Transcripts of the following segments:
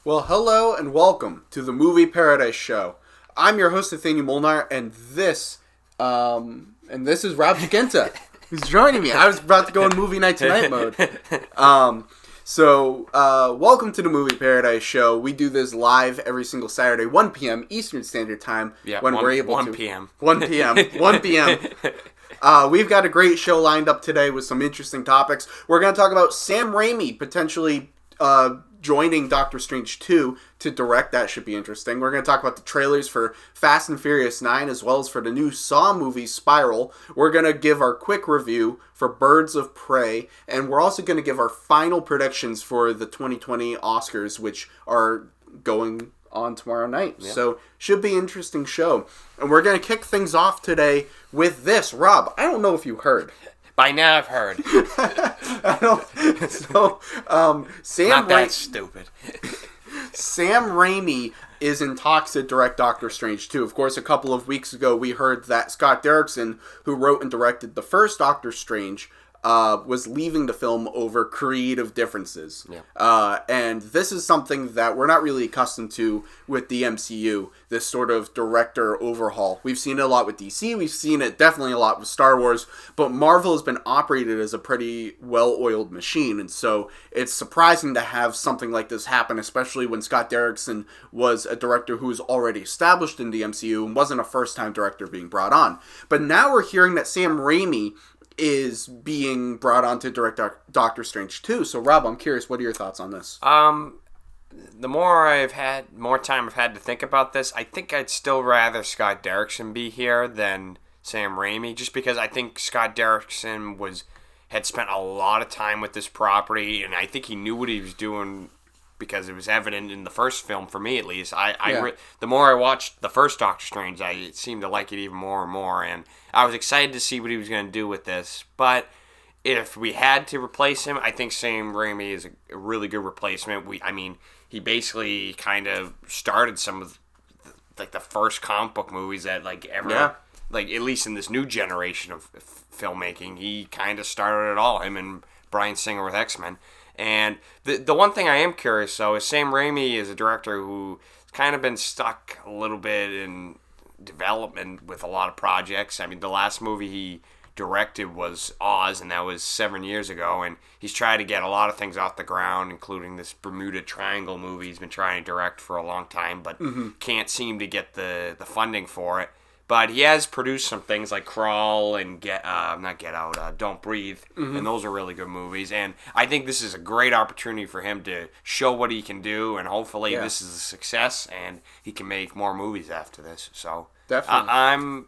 Well, hello and welcome to the Movie Paradise Show. I'm your host, Nathanael Molnár, and this is Rob Giachinta, who's joining me. I was about to go in movie night tonight mode. Welcome to the Movie Paradise Show. We do this live every single Saturday, 1 p.m. Eastern Standard Time. Yeah, when we're able 1 to. p.m. 1 p.m. 1 p.m. We've got a great show lined up today with some interesting topics. We're going to talk about Sam Raimi potentially joining Doctor Strange 2 to direct. That should be interesting. We're going to talk about the trailers for Fast and Furious 9 as well as for the new Saw movie Spiral. We're going to give our quick review for Birds of Prey, and we're also going to give our final predictions for the 2020 Oscars, which are going on tomorrow night. Yeah. So should be an interesting show. And we're going to kick things off today with this. Rob, I don't know if you heard. By now I've heard. Sam Not that stupid. Sam Raimi is in talks to direct Doctor Strange 2. Of course, a couple of weeks ago we heard that Scott Derrickson, who wrote and directed the first Doctor Strange, was leaving the film over creative differences. Yeah. And this is something that we're not really accustomed to with the MCU, this sort of director overhaul. We've seen it a lot with DC, we've seen it definitely a lot with Star Wars, but Marvel has been operated as a pretty well-oiled machine, and so it's surprising to have something like this happen, especially when Scott Derrickson was a director who was already established in the MCU and wasn't a first-time director being brought on. But now we're hearing that Sam Raimi is being brought on to direct Doctor Strange 2. So, Rob, I'm curious, what are your thoughts on this? The more time I've had to think about this, I think I'd still rather Scott Derrickson be here than Sam Raimi, just because I think Scott Derrickson had spent a lot of time with this property, and I think he knew what he was doing because it was evident in the first film, for me at least. The more I watched the first Doctor Strange, I seemed to like it even more and more, and I was excited to see what he was going to do with this. But if we had to replace him, I think Sam Raimi is a really good replacement. He basically kind of started some of the first comic book movies that at least in this new generation of filmmaking, he kind of started it all. Him and Bryan Singer with X-Men. And the one thing I am curious, though, is Sam Raimi is a director who's kind of been stuck a little bit in development with a lot of projects. I mean, the last movie he directed was Oz, and that was 7 years ago, and he's tried to get a lot of things off the ground, including this Bermuda Triangle movie he's been trying to direct for a long time, but can't seem to get the funding for it. But he has produced some things like Crawl and Don't Breathe, and those are really good movies. And I think this is a great opportunity for him to show what he can do, and hopefully this is a success, and he can make more movies after this. So definitely, I'm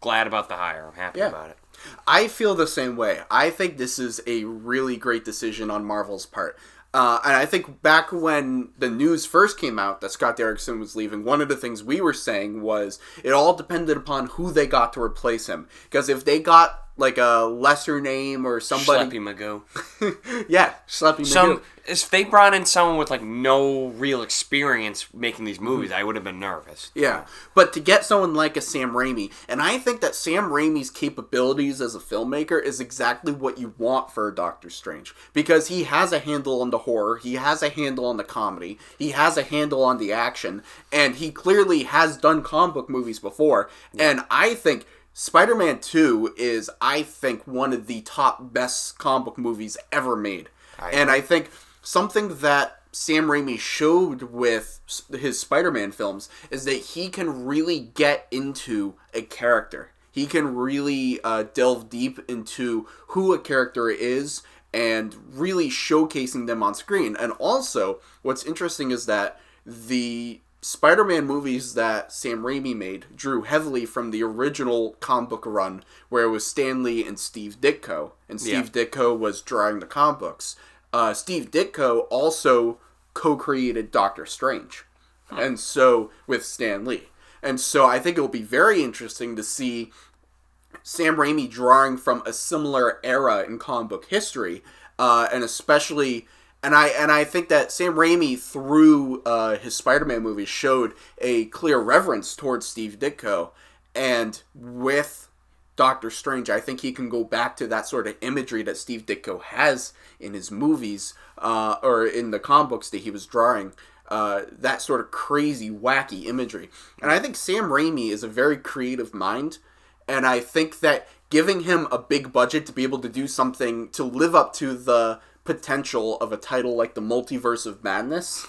glad about the hire. I'm happy about it. I feel the same way. I think this is a really great decision on Marvel's part. And I think back when the news first came out that Scott Derrickson was leaving, one of the things we were saying was it all depended upon who they got to replace him. Because if they got like a lesser name or somebody... Schleppy Magoo. Yeah, Schleppy Magoo. If they brought in someone with no real experience making these movies, I would have been nervous. Yeah, but to get someone like a Sam Raimi, and I think that Sam Raimi's capabilities as a filmmaker is exactly what you want for a Doctor Strange. Because he has a handle on the horror, he has a handle on the comedy, he has a handle on the action, and he clearly has done comic book movies before. Yeah. And I think Spider-Man 2 is, one of the top best comic book movies ever made. And I think something that Sam Raimi showed with his Spider-Man films is that he can really get into a character. He can really delve deep into who a character is and really showcasing them on screen. And also, what's interesting is that the Spider-Man movies that Sam Raimi made drew heavily from the original comic book run where it was Stan Lee and Steve Ditko. And Steve Ditko was drawing the comic books. Steve Ditko also co-created Doctor Strange. And so, with Stan Lee. And so I think it'll be very interesting to see Sam Raimi drawing from a similar era in comic book history. And especially... And I think that Sam Raimi, through his Spider-Man movies, showed a clear reverence towards Steve Ditko. And with Doctor Strange, I think he can go back to that sort of imagery that Steve Ditko has in his movies, or in the comic books that he was drawing. That sort of crazy, wacky imagery. And I think Sam Raimi is a very creative mind, and I think that giving him a big budget to be able to do something to live up to the potential of a title like the Multiverse of Madness,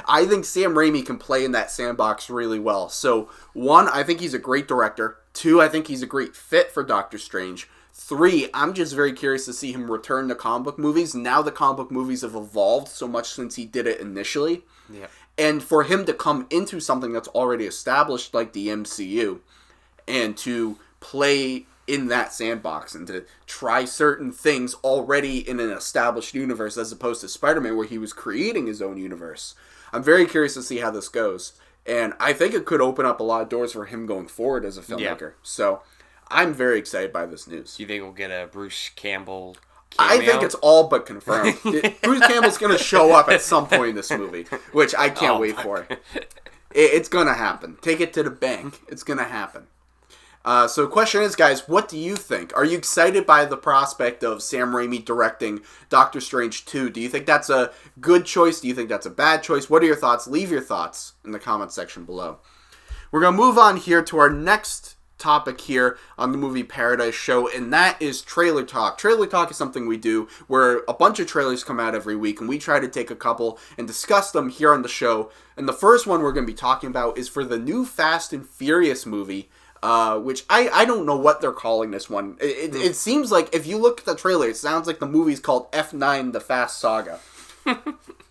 I think Sam Raimi can play in that sandbox really well. So, 1, I think he's a great director. 2, I think he's a great fit for Doctor Strange. 3, I'm just very curious to see him return to comic book movies. Now the comic book movies have evolved so much since he did it initially. Yeah. And for him to come into something that's already established like the MCU and to play in that sandbox and to try certain things already in an established universe as opposed to Spider-Man where he was creating his own universe. I'm very curious to see how this goes. And I think it could open up a lot of doors for him going forward as a filmmaker. Yeah. So I'm very excited by this news. Do you think we'll get a Bruce Campbell cameo? I think it's all but confirmed. Bruce Campbell's going to show up at some point in this movie, which I can't wait for. It's going to happen. Take it to the bank. It's going to happen. So the question is, guys, what do you think? Are you excited by the prospect of Sam Raimi directing Doctor Strange 2? Do you think that's a good choice? Do you think that's a bad choice? What are your thoughts? Leave your thoughts in the comment section below. We're going to move on here to our next topic here on the Movie Paradise Show, and that is Trailer Talk. Trailer Talk is something we do where a bunch of trailers come out every week, and we try to take a couple and discuss them here on the show. And the first one we're going to be talking about is for the new Fast and Furious movie, which I don't know what they're calling this one. It seems like, if you look at the trailer, it sounds like the movie's called F9 The Fast Saga.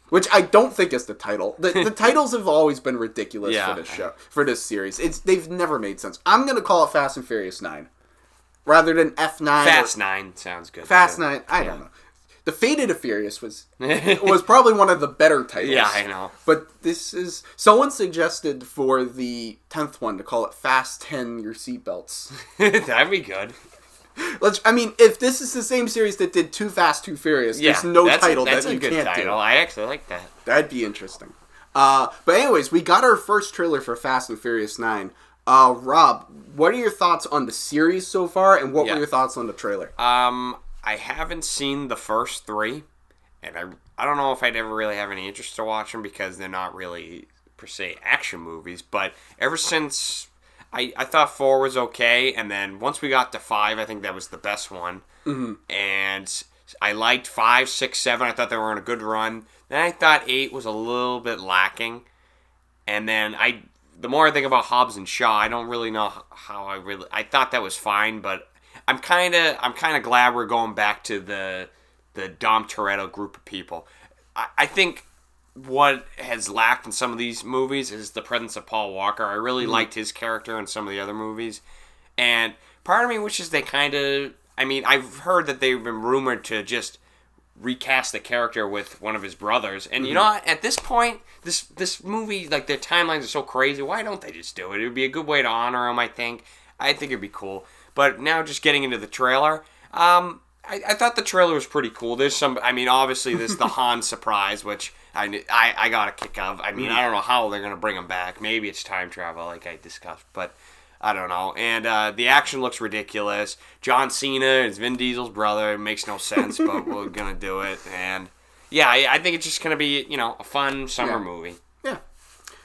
Which I don't think is the title. The titles have always been ridiculous for this show, for this series. They've never made sense. I'm going to call it Fast and Furious 9. Rather than F9. Fast 9 sounds good. Fast 9, I don't know. The Fate of the Furious was probably one of the better titles. Yeah, I know. But this is... Someone suggested for the 10th one to call it Fast 10 Your Seatbelts. That'd be good. If this is the same series that did Too Fast, Too Furious, there's no title that you can't do. That's a good title. I actually like that. That'd be interesting. But anyways, we got our first trailer for Fast and Furious 9. Rob, what are your thoughts on the series so far, and what were your thoughts on the trailer? I haven't seen the first 3, and I don't know if I'd ever really have any interest to watch them because they're not really, per se, action movies, but ever since... I thought 4 was okay, and then once we got to 5, I think that was the best one. Mm-hmm. And I liked 5, 6, 7. I thought they were on a good run. Then I thought 8 was a little bit lacking. And then the more I think about Hobbs and Shaw, I don't really know how I thought that was fine, but I'm kind of glad we're going back to the Dom Toretto group of people. I think what has lacked in some of these movies is the presence of Paul Walker. I really liked his character in some of the other movies. And part of me wishes they kind of... I've heard that they've been rumored to just recast the character with one of his brothers. And you know, at this point, this movie, like, their timelines are so crazy. Why don't they just do it? It would be a good way to honor him, I think. I think it'd be cool. But now just getting into the trailer... I thought the trailer was pretty cool. There's some... obviously, there's the Han surprise, which... I got a kick of. I don't know how they're going to bring him back. Maybe it's time travel, like I discussed, but I don't know. And the action looks ridiculous. John Cena is Vin Diesel's brother. It makes no sense, but we're going to do it. And yeah, I think it's just going to be, a fun summer movie. Yeah.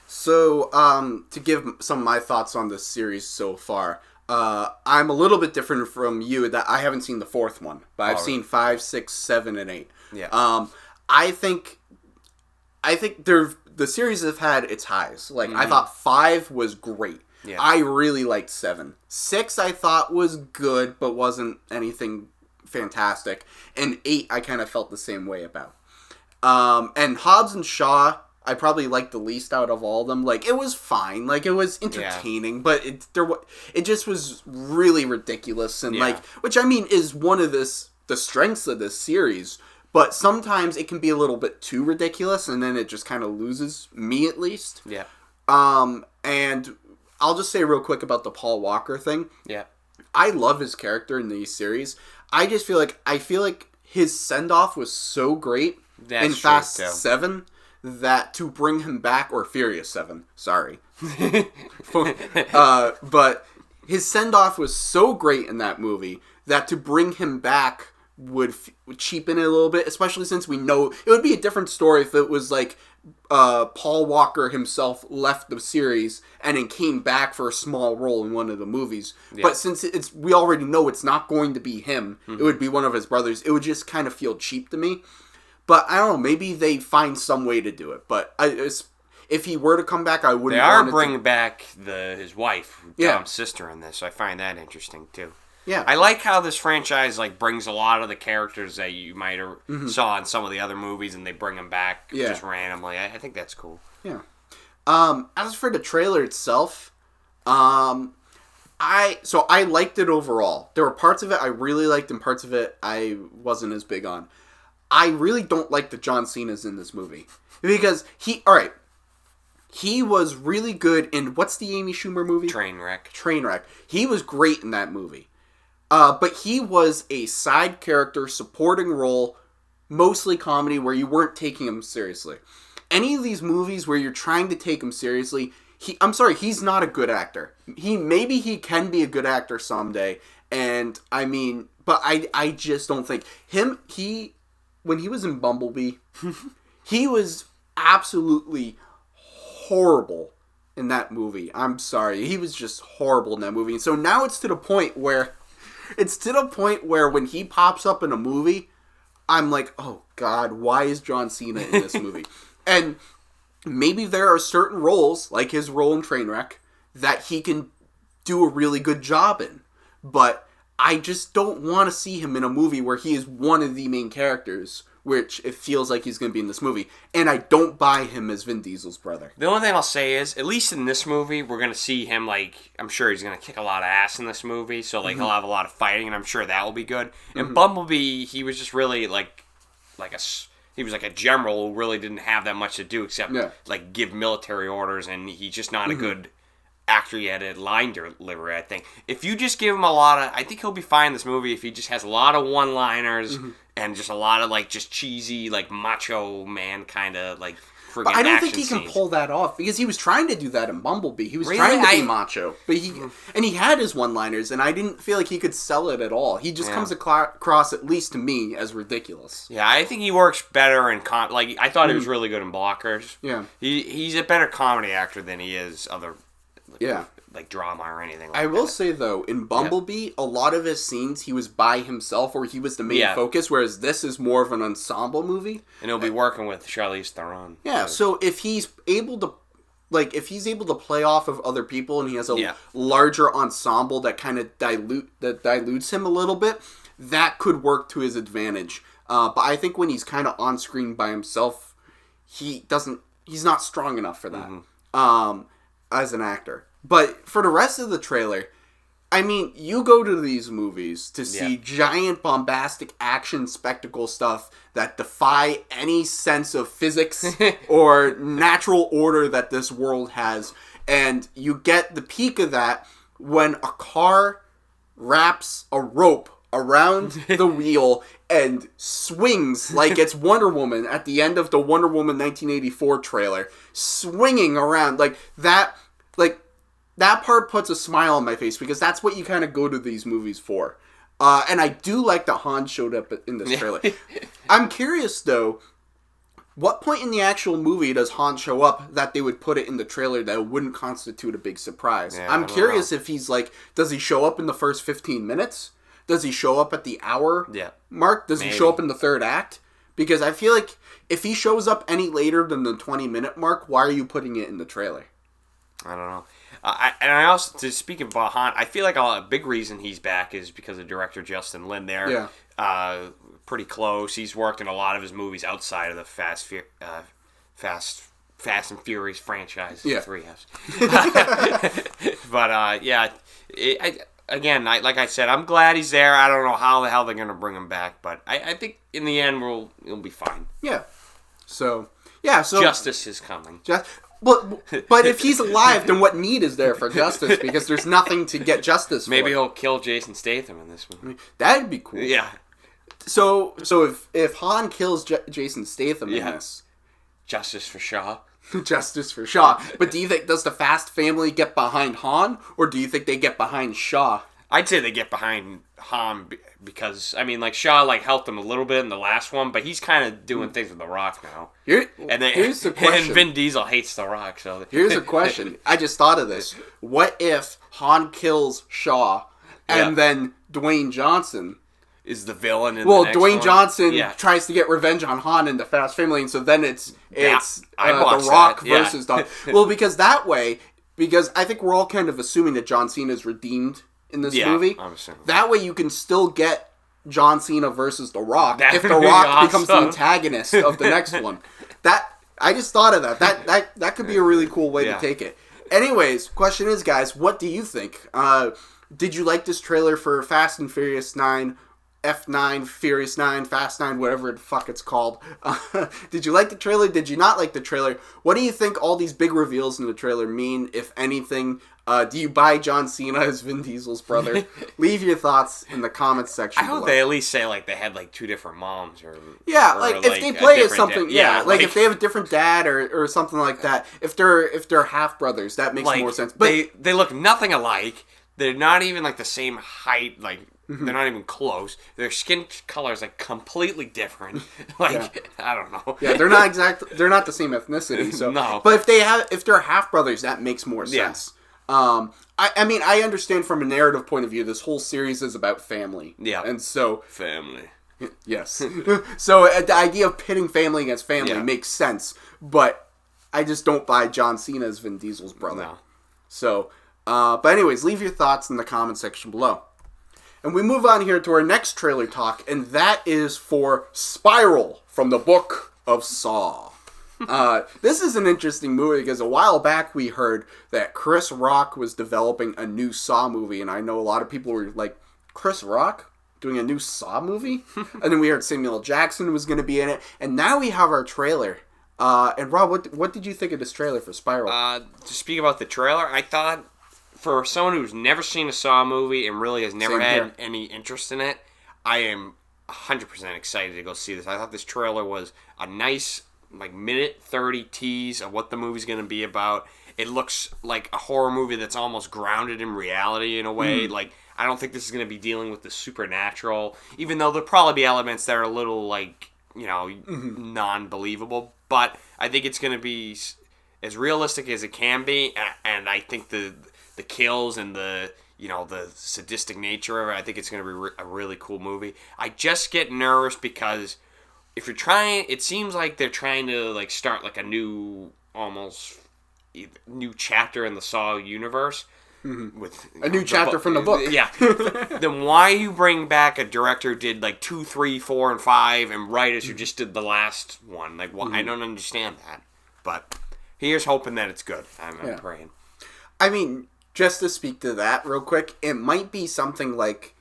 So, to give some of my thoughts on this series so far, I'm a little bit different from you that I haven't seen the 4th one, but I've seen 5, 6, 7, and 8. Yeah. I think the series have had its highs. Like, I thought 5 was great. Yeah. I really liked 7. 6 I thought was good, but wasn't anything fantastic. And 8 I kind of felt the same way about. And Hobbs and Shaw I probably liked the least out of all of them. Like, it was fine. Like, it was entertaining, but it just was really ridiculous. And, which is one of the strengths of this series. But sometimes it can be a little bit too ridiculous, and then it just kind of loses me, at least. Yeah. And I'll just say real quick about the Paul Walker thing. Yeah. I love his character in these series. I just feel like his send-off was so great in Fast 7 that to bring him back, or Furious 7, sorry. But his send-off was so great in that movie that to bring him back would cheapen it a little bit, especially since we know it would be a different story if it was like Paul Walker himself left the series and then came back for a small role in one of the movies. Yeah. But since we already know it's not going to be him, it would be one of his brothers. It would just kind of feel cheap to me. But I don't know, maybe they find some way to do it. But if he were to come back, I wouldn't. They are bringing back his wife, Dom's sister, in this. So I find that interesting too. Yeah, I like how this franchise brings a lot of the characters that you might have saw in some of the other movies, and they bring them back just randomly. I think that's cool. Yeah. As for the trailer itself, I liked it overall. There were parts of it I really liked, and parts of it I wasn't as big on. I really don't like that John Cena's in this movie because he was really good in what's the Amy Schumer movie? Trainwreck. He was great in that movie. But he was a side character, supporting role, mostly comedy, where you weren't taking him seriously. Any of these movies where you're trying to take him seriously, he's not a good actor. Maybe he can be a good actor someday, and but I just don't think when he was in Bumblebee, he was absolutely horrible in that movie. I'm sorry, he was just horrible in that movie. And so now it's to the point where when he pops up in a movie, I'm like, oh God, why is John Cena in this movie? And maybe there are certain roles, like his role in Trainwreck, that he can do a really good job in. But I just don't want to see him in a movie where he is one of the main characters, which it feels like he's going to be in this movie. And I don't buy him as Vin Diesel's brother. The only thing I'll say is, at least in this movie, we're going to see him, I'm sure he's going to kick a lot of ass in this movie. So, he'll have a lot of fighting, and I'm sure that will be good. In Bumblebee, he was just really, he was like a general who really didn't have that much to do except, give military orders, and he's just not a good actor yet at line delivery, I think. If you just give him I think he'll be fine in this movie if he just has a lot of one-liners and just a lot of, just cheesy, macho man kind of, friggin' But I don't think he scenes. can pull that off, because he was trying to do that in Bumblebee. He was trying to be macho, but he had his one-liners, and I didn't feel like he could sell it at all. He just comes across, at least to me, as ridiculous. Yeah, I think he works better in I thought he was really good in Blockers. Yeah. He's a better comedy actor than he is other drama or anything like that. I will say, though, in Bumblebee, a lot of his scenes, he was by himself, or he was the main focus, whereas this is more of an ensemble movie. And he'll be working with Charlize Theron. Yeah, so if he's able to play off of other people, and he has a larger ensemble that kind of dilutes him a little bit, that could work to his advantage. But I think when he's kind of on screen by himself, he's not strong enough for that. As an actor. But for the rest of the trailer, you go to these movies to see giant bombastic action spectacle stuff that defy any sense of physics or natural order that this world has. And you get the peak of that when a car wraps a rope around the wheel and swings like it's Wonder Woman at the end of the Wonder Woman 1984 trailer, swinging around that part puts a smile on my face, because that's what you kind of go to these movies for. And I do like that Han showed up in this trailer. I'm curious, though, what point in the actual movie does Han show up that they would put it in the trailer that wouldn't constitute a big surprise? Yeah, I'm curious if he's does he show up in the first 15 minutes? Does he show up at the hour mark? Does he show up in the third act? Because I feel like if he shows up any later than the 20-minute mark, why are you putting it in the trailer? I don't know. I also, to speak about Han, I feel like a big reason he's back is because of director Justin Lin there. Yeah. Pretty close. He's worked in a lot of his movies outside of the Fast and Furious franchise. Yeah. 3Fs. But, like I said, I'm glad he's there. I don't know how the hell they're going to bring him back, but I think in the end it'll be fine. Yeah. So justice is coming. But if he's alive, then what need is there for justice? Because there's nothing to get justice for. Maybe he'll kill Jason Statham in this movie. That'd be cool. Yeah. So if Han kills Jason Statham in this, justice for Shaw. Justice for Shaw. But do you think, does the Fast family get behind Han, or do you think they get behind Shaw? I'd say they get behind Han because, I mean, like, Shaw, like, helped him a little bit in the last one, but he's kind of doing things with The Rock now. Here's the question. And Vin Diesel hates The Rock, so... Here's a question. I just thought of this. What if Han kills Shaw, and then Dwayne Johnson... is the villain in the next Dwayne one? Johnson tries to get revenge on Han in the Fast family, and so then it's The Rock versus Dog. Well, because that way, because I think we're all kind of assuming that John Cena is redeemed in this movie. I'm assuming. That way you can still get John Cena versus The Rock if The That'd be Rock awesome. becomes the antagonist of the next one. I just thought of that. That could be a really cool way to take it. Anyways, question is, guys, what do you think? Did you like this trailer for Fast and Furious 9? F9, Furious 9, Fast 9, whatever the fuck it's called. Did you like the trailer? Did you not like the trailer? What do you think all these big reveals in the trailer mean, if anything? Do you buy John Cena as Vin Diesel's brother? Leave your thoughts in the comments section I hope they at least say, like, they had, like, 2 different moms. Or like, if they play as something, like, if they have a different dad or something like that. If they're half-brothers, that makes more sense. But they look nothing alike. They're not even, like, the same height, like... They're not even close. Their skin color is like completely different. I don't know. Yeah, they're not They're not the same ethnicity. So no. But if they're half brothers, that makes more sense. I mean, I understand from a narrative point of view, this whole series is about family. Yeah. And so family. Yes. So the idea of pitting family against family makes sense. But I just don't buy John Cena as Vin Diesel's brother. No. So, but anyways, leave your thoughts in the comment section below. And we move on here to our next trailer talk, and that is for Spiral from the Book of Saw. This is an interesting movie because a while back we heard that Chris Rock was developing a new Saw movie, and I know a lot of people were like, Chris Rock doing a new Saw movie? And then we heard Samuel Jackson was going to be in it, and now we have our trailer. And Rob, what did you think of this trailer for Spiral? To speak about the trailer, I thought... For someone who's never seen a Saw movie and really has never had any interest in it, I am 100% excited to go see this. I thought this trailer was a nice, like, minute 30 tease of what the movie's going to be about. It looks like a horror movie that's almost grounded in reality in a way. Like, I don't think this is going to be dealing with the supernatural, even though there'll probably be elements that are a little, like, you know, non-believable. But I think it's going to be as realistic as it can be, and I think the kills and the sadistic nature of it, I think it's going to be a really cool movie. I just get nervous because if you're trying, it seems like they're trying to like start like a new chapter in the Saw universe with a new chapter from the book. Yeah. Then why you bring back a director who did like 2, 3, 4, and 5 and writers who just did the last one? Like, I don't understand that. But here's hoping that it's good. I'm praying. I mean, just to speak to that real quick, it might be something like,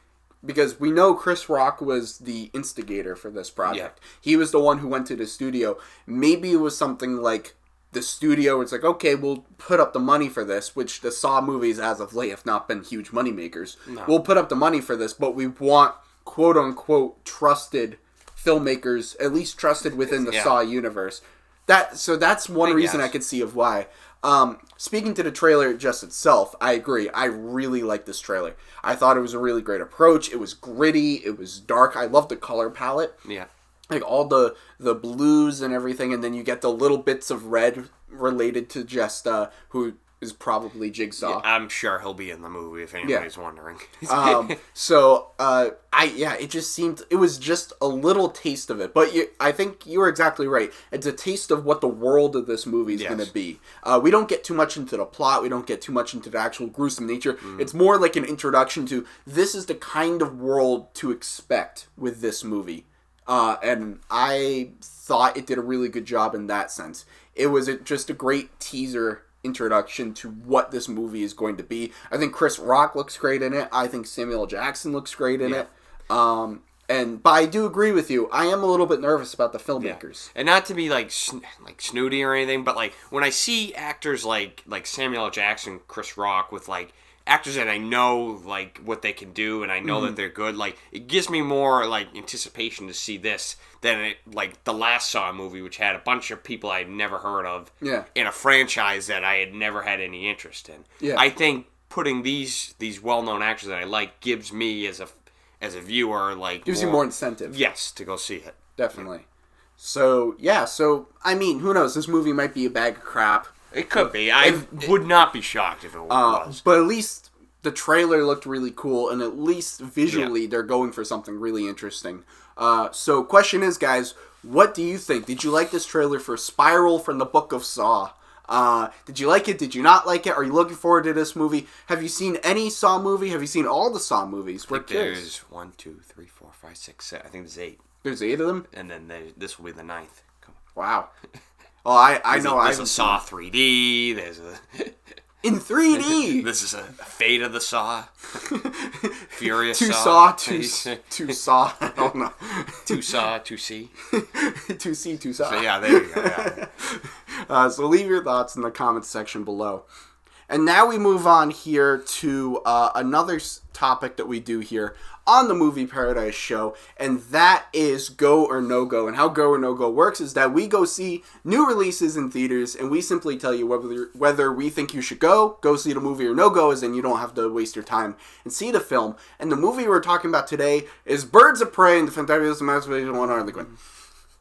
because we know Chris Rock was the instigator for this project. Yeah. He was the one who went to the studio. Maybe it was something like the studio, it's like, okay, we'll put up the money for this, which the Saw movies as of late have not been huge money makers. No. We'll put up the money for this, but we want quote-unquote trusted filmmakers, at least trusted within the Saw universe. So that's one reason I could see of why. Speaking to the trailer just itself, I agree. I really like this trailer. I thought it was a really great approach. It was gritty. It was dark. I love the color palette. Yeah. Like all the blues and everything, and then you get the little bits of red related to Jesta, who is probably Jigsaw. Yeah, I'm sure he'll be in the movie if anybody's wondering. It just seemed, it was just a little taste of it. But I think you were exactly right. It's a taste of what the world of this movie is going to be. We don't get too much into the plot. We don't get too much into the actual gruesome nature. It's more like an introduction to, this is the kind of world to expect with this movie. And I thought it did a really good job in that sense. It was just a great teaser introduction to what this movie is going to be. I think Chris Rock looks great in it. I think Samuel Jackson looks great in it. But I do agree with you. I am a little bit nervous about the filmmakers. And not to be like snooty or anything, but like when I see actors like Samuel Jackson, Chris Rock with like actors that I know like what they can do, and I know that they're good. Like it gives me more like anticipation to see this than like the last Saw movie, which had a bunch of people I'd never heard of, in a franchise that I had never had any interest in. Yeah. I think putting these well-known actors that I like gives me as a viewer like gives you more incentive. Yes, to go see it. Definitely. Yeah. So I mean, who knows? This movie might be a bag of crap. It could be. I would not be shocked if it was. But at least the trailer looked really cool, and at least visually they're going for something really interesting. So question is, guys, what do you think? Did you like this trailer for Spiral from the Book of Saw? Did you like it? Did you not like it? Are you looking forward to this movie? Have you seen any Saw movie? Have you seen all the Saw movies? I think there's 1, 2, 3, 4, 5, 6, 7. I think there's 8. There's 8 of them? And then this will be the 9th. Wow. Well, I know there's a Saw 3D. There's a in 3D. This is a Fate of the Saw. Furious two Saw. Two Saw. I don't know. 2 Saw. 2C. 2C. 2 Saw. So yeah, there you go. Yeah. So leave your thoughts in the comments section below. And now we move on here to another topic that we do here on the Movie Paradise Show, and that is Go or No Go. And how Go or No Go works is that we go see new releases in theaters, and we simply tell you whether we think you should go see the movie, or no go, as in you don't have to waste your time and see the film. And the movie we're talking about today is Birds of Prey and the Fantabulous Emancipation of One Harley Quinn.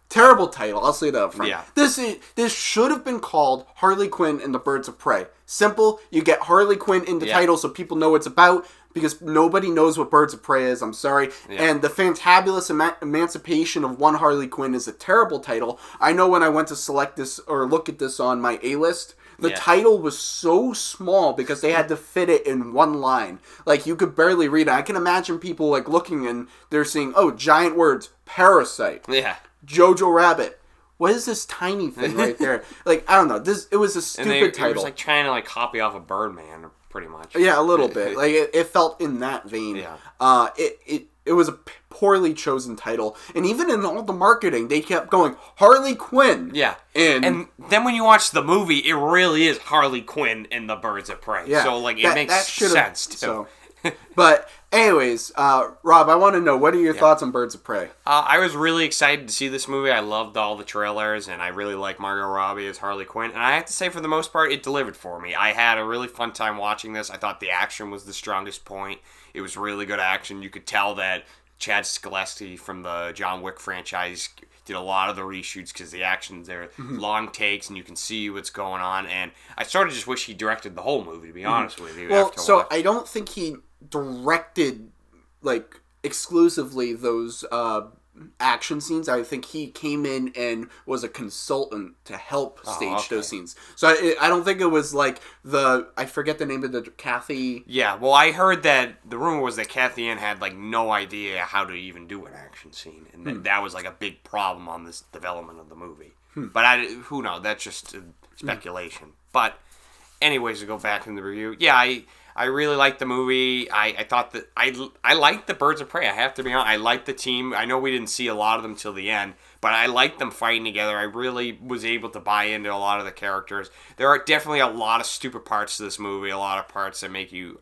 Terrible title, I'll say that up front. Yeah. This should have been called Harley Quinn and the Birds of Prey. Simple, you get Harley Quinn in the title so people know what it's about, because nobody knows what Birds of Prey is, I'm sorry. Yeah. And the Fantabulous Emancipation of One Harley Quinn is a terrible title. I know when I went to select this or look at this on my A-list, the title was so small because they had to fit it in one line. Like, you could barely read it. I can imagine people like looking and they're seeing, oh, giant words, Parasite. Yeah. Jojo Rabbit. What is this tiny thing right there? Like, I don't know. It was a stupid title. It was like trying to like copy off of Birdman, pretty much. Yeah, a little bit. Like it felt in that vein. Yeah. It was a poorly chosen title, and even in all the marketing, they kept going Harley Quinn. Yeah. And then when you watch the movie, it really is Harley Quinn and the Birds of Prey. Yeah. So like it makes sense too. So. But anyways, Rob, I want to know, what are your thoughts on Birds of Prey? I was really excited to see this movie. I loved all the trailers, and I really like Margot Robbie as Harley Quinn. And I have to say, for the most part, it delivered for me. I had a really fun time watching this. I thought the action was the strongest point. It was really good action. You could tell that Chad Stahelski from the John Wick franchise did a lot of the reshoots because the actions there, long takes, and you can see what's going on. And I sort of just wish he directed the whole movie, to be honest with you. Well, so I don't think he directed like exclusively those action scenes. I think he came in and was a consultant to help stage those scenes. So I don't think it was like I forget the name of the Kathy. Yeah, well, I heard that the rumor was that Kathy Ann had like no idea how to even do an action scene, and that was like a big problem on this development of the movie. But who knows? That's just speculation. But anyways, to go back in the review, I really liked the movie. I thought that I liked the Birds of Prey. I have to be honest. I liked the team. I know we didn't see a lot of them till the end, but I liked them fighting together. I really was able to buy into a lot of the characters. There are definitely a lot of stupid parts to this movie, a lot of parts that make you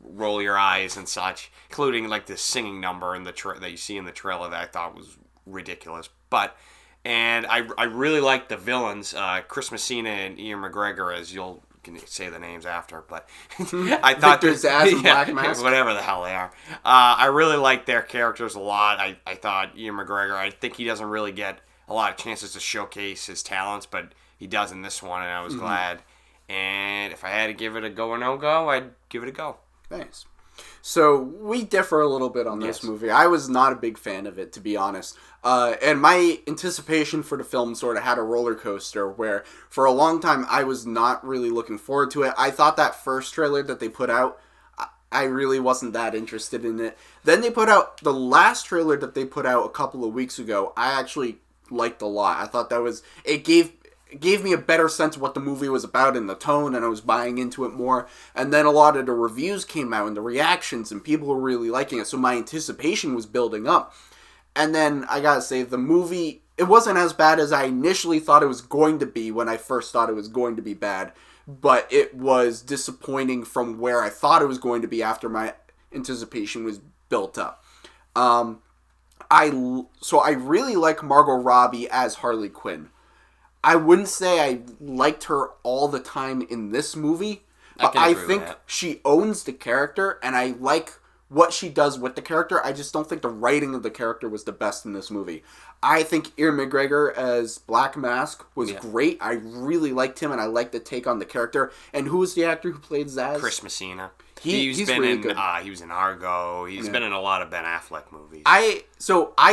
roll your eyes and such, including like the singing number in that you see in the trailer that I thought was ridiculous. And I really liked the villains, Chris Messina and Ian McGregor, as you'll can say the names after, but I thought Victor Zsasz and Black Mask, whatever the hell they are. I really liked their characters a lot. I thought Ian McGregor, I think he doesn't really get a lot of chances to showcase his talents, but he does in this one, and I was glad. And if I had to give it a go or no go, I'd give it a go. Nice. So we differ a little bit on this movie. I was not a big fan of it, to be honest. And my anticipation for the film sort of had a roller coaster where for a long time I was not really looking forward to it. I thought that first trailer that they put out, I really wasn't that interested in it. Then they put out the last trailer that they put out a couple of weeks ago. I actually liked a lot. I thought it gave me a better sense of what the movie was about and the tone, and I was buying into it more. And then a lot of the reviews came out and the reactions, and people were really liking it, so my anticipation was building up. And then I gotta say, the movie it wasn't as bad as I initially thought it was going to be when I first thought it was going to be bad, but it was disappointing from where I thought it was going to be after my anticipation was built up. I really like Margot Robbie as Harley Quinn. I wouldn't say I liked her all the time in this movie, but I think she owns the character, and I like what she does with the character. I just don't think the writing of the character was the best in this movie. I think Ian McGregor as Black Mask was great. I really liked him, and I liked the take on the character. And who was the actor who played Zaz? Chris Messina. He's been really in, good. He was in Argo. He's been in a lot of Ben Affleck movies. I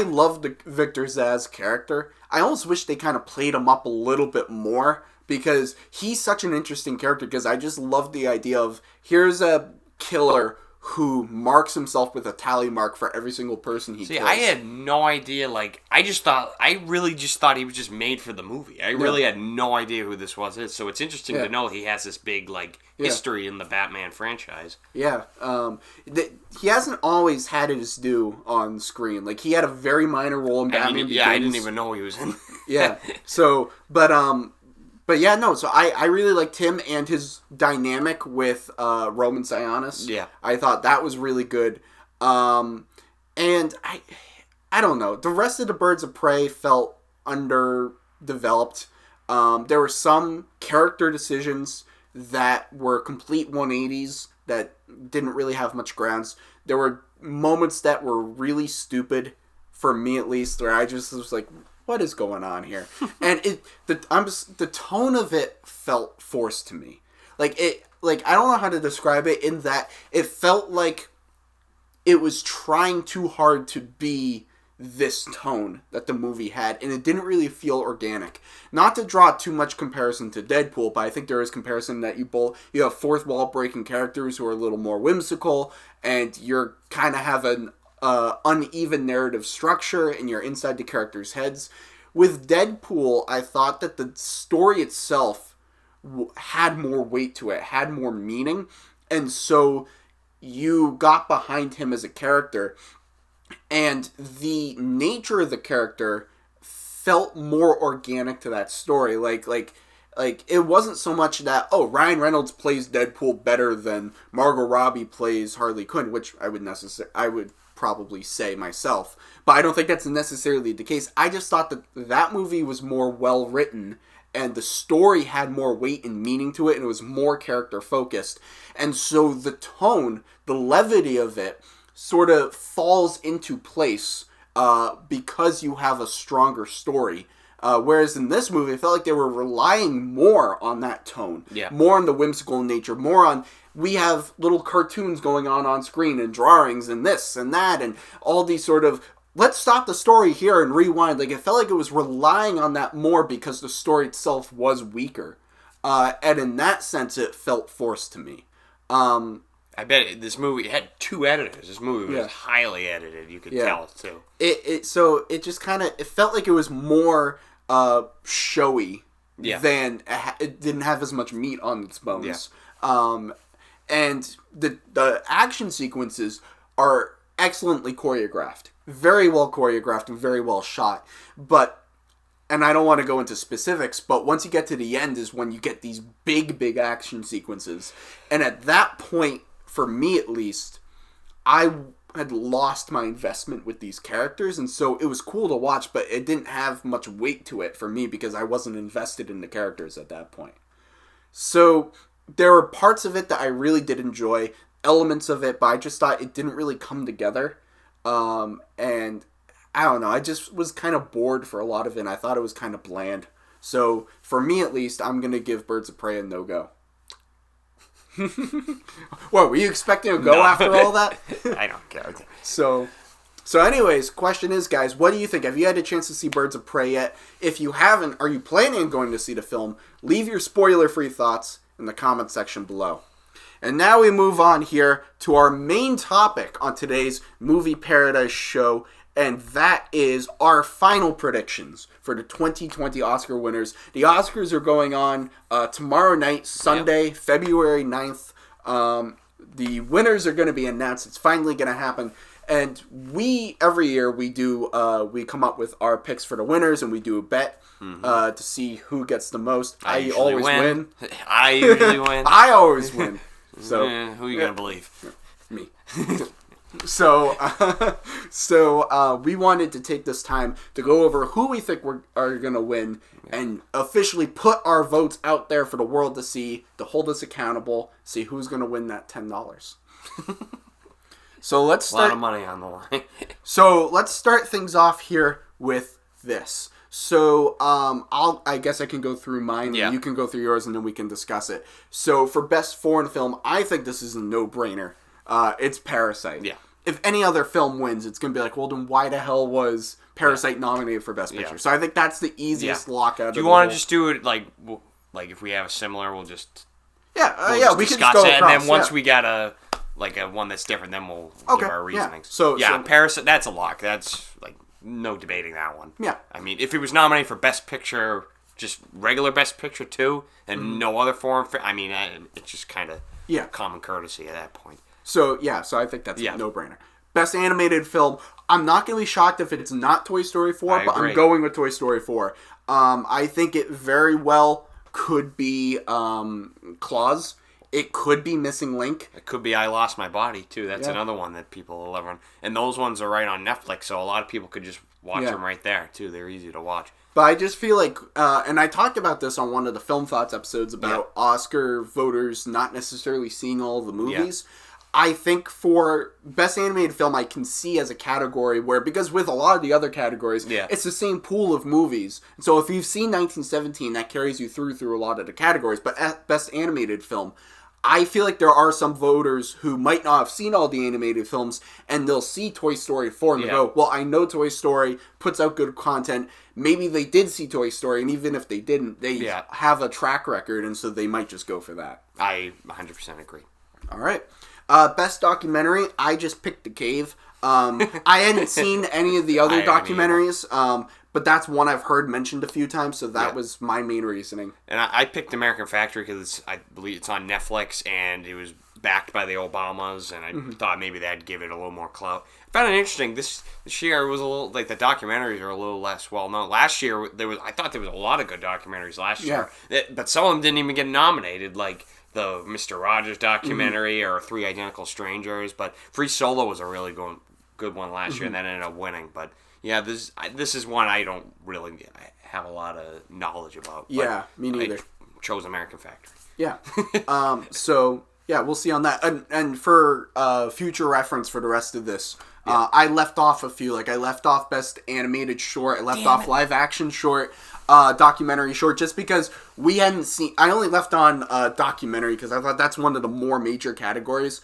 love the Victor Zaz character. I almost wish they kind of played him up a little bit more, because he's such an interesting character, because I just love the idea of, here's a killer who marks himself with a tally mark for every single person he kills. I had no idea. Like, I really just thought he was just made for the movie. I really had no idea who this was. So it's interesting to know he has this big, history in the Batman franchise. Yeah. He hasn't always had his due on screen. Like, he had a very minor role in Batman Begins. I didn't even know he was in. Yeah. So, but yeah, no, so I really liked him and his dynamic with Roman Sionis. Yeah. I thought that was really good. And I don't know. The rest of the Birds of Prey felt underdeveloped. There were some character decisions that were complete 180s that didn't really have much grounds. There were moments that were really stupid, for me at least, where I just was like, what is going on here? And the tone of it felt forced to me. I don't know how to describe it, in that it felt like it was trying too hard to be this tone that the movie had, and it didn't really feel organic. Not to draw too much comparison to Deadpool, but I think there is comparison that you have fourth wall breaking characters who are a little more whimsical, and you're kind of have an uneven narrative structure, and you're inside the characters' heads. With Deadpool, I thought that the story itself had more weight to it, had more meaning, and so you got behind him as a character, and the nature of the character felt more organic to that story. Like it wasn't so much that, Ryan Reynolds plays Deadpool better than Margot Robbie plays Harley Quinn, which I would probably say myself, but I don't think that's necessarily the case. I just thought that movie was more well written, and the story had more weight and meaning to it, and it was more character focused, and so the tone, the levity of it, sort of falls into place because you have a stronger story. Whereas in this movie, it felt like they were relying more on that tone, more on the whimsical nature, more on, we have little cartoons going on screen, and drawings, and this and that, and all these sort of, let's stop the story here and rewind. Like, it felt like it was relying on that more because the story itself was weaker. And in that sense, it felt forced to me. I bet this movie had 2 editors. This movie was highly edited, you could tell, too. So it just kind of, it felt like it was more showy than, it didn't have as much meat on its bones. And the action sequences are excellently choreographed. Very well choreographed and very well shot. And I don't want to go into specifics, but once you get to the end is when you get these big action sequences. And at that point, for me at least, I had lost my investment with these characters, and so it was cool to watch, but it didn't have much weight to it for me because I wasn't invested in the characters at that point. So there were parts of it that I really did enjoy, elements of it, but I just thought it didn't really come together. And I don't know, I just was kind of bored for a lot of it, and I thought it was kind of bland. So for me at least, I'm going to give Birds of Prey a no-go. What, were you expecting a go after all that? I don't care. So anyways, question is, guys, what do you think? Have you had a chance to see Birds of Prey yet? If you haven't, are you planning on going to see the film? Leave your spoiler-free thoughts in the comment section below. And now we move on here to our main topic on today's Movie Paradise show, and that is our final predictions for the 2020 Oscar winners. The Oscars are going on tomorrow night, Sunday, February 9th. The winners are going to be announced. It's finally going to happen. And every year we do, we come up with our picks for the winners, and we do a bet to see who gets the most. I always win. I usually win. I always win. So who are you gonna believe? Me. So we wanted to take this time to go over who we think are going to win and officially put our votes out there for the world to see, to hold us accountable, see who's going to win that $10. So let's start. A lot of money on the line. So let's start things off here with this. So I guess I can go through mine, and you can go through yours, and then we can discuss it. So for best foreign film, I think this is a no-brainer. It's Parasite. Yeah. If any other film wins, it's going to be like, well, then why the hell was Parasite nominated for Best Picture? So I think that's the easiest lockout. Do you want to just do it like if we have a similar, we'll just we can discuss just go it, across, and then once we got a one that's different, then we'll give our reasonings. So Parasite, that's a lock. That's like no debating that one. Yeah. I mean, if it was nominated for Best Picture, just regular Best Picture too, and no other foreign film, I mean, it's just kind of common courtesy at that point. So I think that's a no-brainer. Best animated film, I'm not going to be shocked if it's not Toy Story 4, but I'm going with Toy Story 4. I think it very well could be Klaus. It could be Missing Link. It could be I Lost My Body, too. That's another one that people will love. And those ones are right on Netflix, so a lot of people could just watch them right there, too. They're easy to watch. But I just feel like, and I talked about this on one of the Film Thoughts episodes about Oscar voters not necessarily seeing all the movies. Yeah. I think for Best Animated Film, I can see as a category where, because with a lot of the other categories, it's the same pool of movies. So if you've seen 1917, that carries you through a lot of the categories. But at Best Animated Film, I feel like there are some voters who might not have seen all the animated films, and they'll see Toy Story 4 and they'll go, well, I know Toy Story puts out good content. Maybe they did see Toy Story, and even if they didn't, they have a track record, and so they might just go for that. I 100% agree. All right. Best documentary, I just picked The Cave. I hadn't seen any of the other documentaries, but that's one I've heard mentioned a few times, so that was my main reasoning. And I picked American Factory because I believe it's on Netflix, and it was backed by the Obamas, and I thought maybe that'd give it a little more clout. I found it interesting. This year was a little, like, the documentaries are a little less well known. Last year, I thought there was a lot of good documentaries last year, but some of them didn't even get nominated, like the Mr. Rogers documentary or Three Identical Strangers, but Free Solo was a really good one last year, and that ended up winning. But yeah, this is one I don't really have a lot of knowledge about. Yeah, me neither. I chose American Factory. Yeah. So yeah, we'll see on that. And for future reference for the rest of this, I left off a few. Like I left off Best Animated Short. I left off Live Action Short. Documentary short, just because we hadn't seen. I only left on documentary because I thought that's one of the more major categories.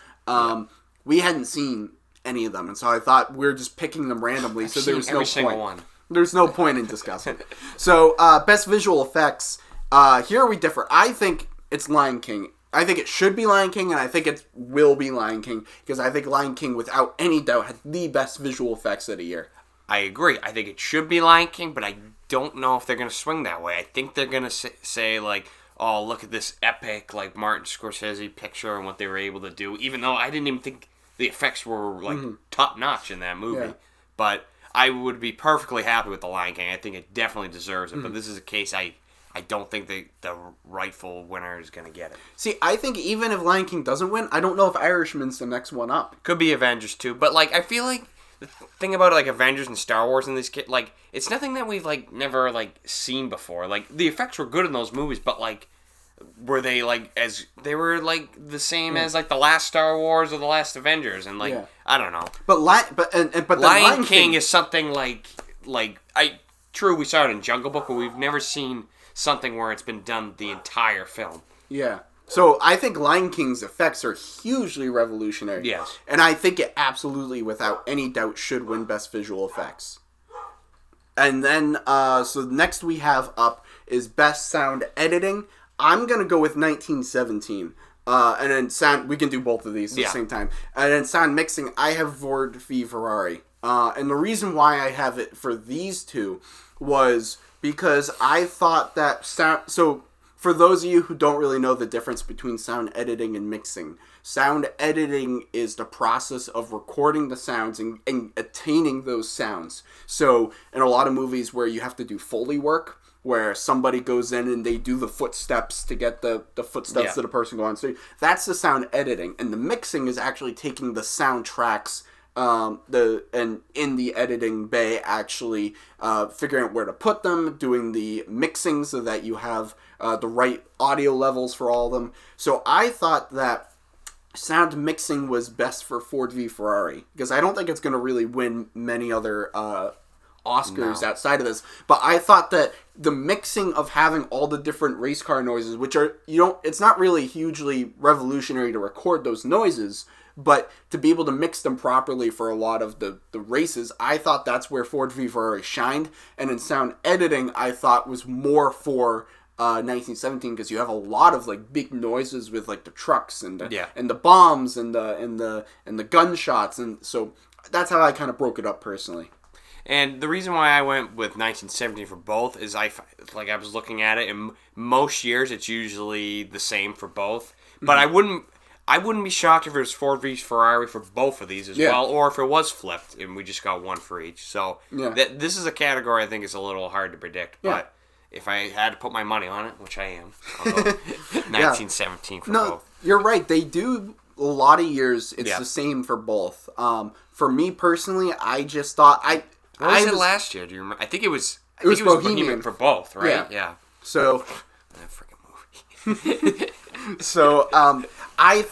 We hadn't seen any of them, and so I thought we're just picking them randomly. So there was no point. There's no point in discussing. So best visual effects. Here we differ. I think it's Lion King. I think it should be Lion King, and I think it will be Lion King because I think Lion King, without any doubt, had the best visual effects of the year. I agree. I think it should be Lion King, but I don't know if they're going to swing that way. I think they're going to say like, oh, look at this epic, like, Martin Scorsese picture and what they were able to do, even though I didn't even think the effects were, like, top-notch in that movie. Yeah. But I would be perfectly happy with The Lion King. I think it definitely deserves it, but this is a case I don't think the rightful winner is going to get it. See, I think even if Lion King doesn't win, I don't know if Irishman's the next one up. Could be Avengers, too, but, like, I feel like the thing about, like, Avengers and Star Wars in this, like, it's nothing that we've, like, never, like, seen before. Like, the effects were good in those movies, but, like, were they, like, they were, like, the same as, like, the last Star Wars or the last Avengers, and, like, I don't know. But Lion King is something, true, we saw it in Jungle Book, but we've never seen something where it's been done the entire film. Yeah. So I think Lion King's effects are hugely revolutionary. Yes. And I think it absolutely, without any doubt, should win Best Visual Effects. And then, so next we have up is Best Sound Editing. I'm going to go with 1917. And then sound, we can do both of these at the same time. And then sound mixing, I have Ford v Ferrari. And the reason why I have it for these two was because I thought that sound, so for those of you who don't really know the difference between sound editing and mixing, sound editing is the process of recording the sounds and attaining those sounds. So in a lot of movies where you have to do Foley work, where somebody goes in and they do the footsteps to get the footsteps of the person going on stage, that's the sound editing. And the mixing is actually taking the soundtracks and in the editing bay actually figuring out where to put them, doing the mixing so that you have the right audio levels for all of them. So I thought that sound mixing was best for Ford v Ferrari, because I don't think it's going to really win many other Oscars outside of this. But I thought that the mixing of having all the different race car noises, which are, it's not really hugely revolutionary to record those noises, but to be able to mix them properly for a lot of the races, I thought that's where Ford v Ferrari shined. And in sound editing, I thought was more for 1917, because you have a lot of like big noises with like the trucks and the bombs and the gunshots, and so that's how I kind of broke it up personally. And the reason why I went with 1917 for both is I was looking at it, and most years it's usually the same for both. But I wouldn't be shocked if it was Ford v Ferrari for both of these as well, or if it was flipped and we just got one for each. So this is a category I think is a little hard to predict. But if I had to put my money on it, which I am, I'll go 1917 for both. You're right. They do a lot of years. It's the same for both. For me personally, I just thought What was it last year? Do you remember? I think it was Bohemian for both, right? Yeah. So that freaking movie. So I